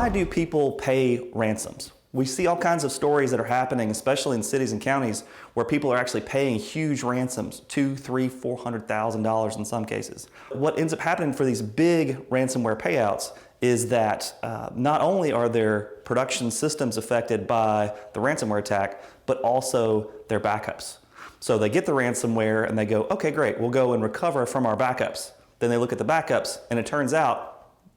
why do people pay ransoms? We see all kinds of stories that are happening, especially in cities and counties, where people are actually paying huge ransoms, $200,000, $300,000, $400,000 in some cases. What ends up happening for these big ransomware payouts is that not only are their production systems affected by the ransomware attack, but also their backups. So they get the ransomware and they go, okay, great, we'll go and recover from our backups. Then they look at the backups and it turns out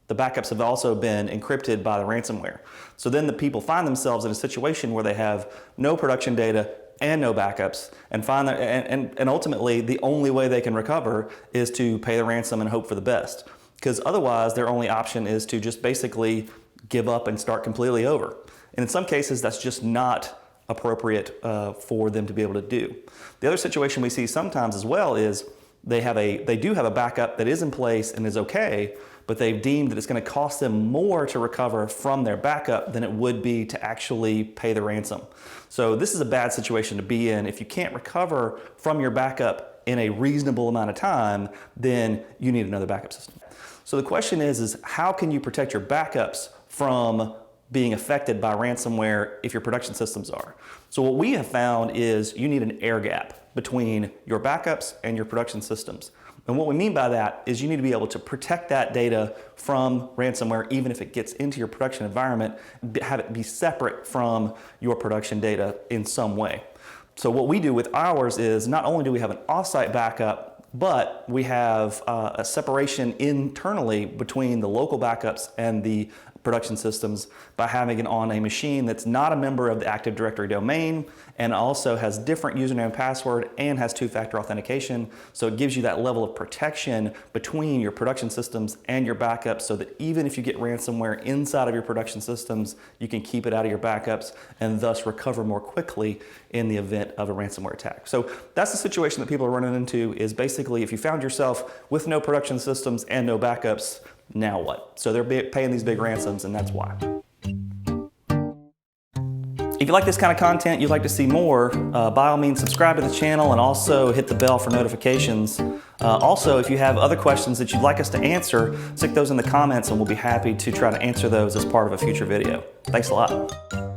the backups have also been encrypted by the ransomware. So then the people find themselves in a situation where they have no production data and no backups, and ultimately the only way they can recover is to pay the ransom and hope for the best. Because otherwise their only option is to just basically give up and start completely over. And in some cases that's just not appropriate for them to be able to do. The other situation we see sometimes as well is they do have a backup that is in place and is okay, but they've deemed that it's going to cost them more to recover from their backup than it would be to actually pay the ransom. So this is a bad situation to be in. If you can't recover from your backup in a reasonable amount of time, then you need another backup system. So the question is how can you protect your backups from being affected by ransomware if your production systems are? So what we have found is you need an air gap between your backups and your production systems. And what we mean by that is you need to be able to protect that data from ransomware even if it gets into your production environment, have it be separate from your production data in some way. So what we do with ours is not only do we have an offsite backup, but we have a separation internally between the local backups and the production systems by having it on a machine that's not a member of the Active Directory domain and also has different username and password and has two-factor authentication. So it gives you that level of protection between your production systems and your backups so that even if you get ransomware inside of your production systems, you can keep it out of your backups and thus recover more quickly in the event of a ransomware attack. So that's the situation that people are running into, is basically if you found yourself with no production systems and no backups, now what? So they're paying these big ransoms, and that's why. If you like this kind of content, you'd like to see more, by all means subscribe to the channel and also hit the bell for notifications. Also, if you have other questions that you'd like us to answer, stick those in the comments and we'll be happy to try to answer those as part of a future video. Thanks a lot.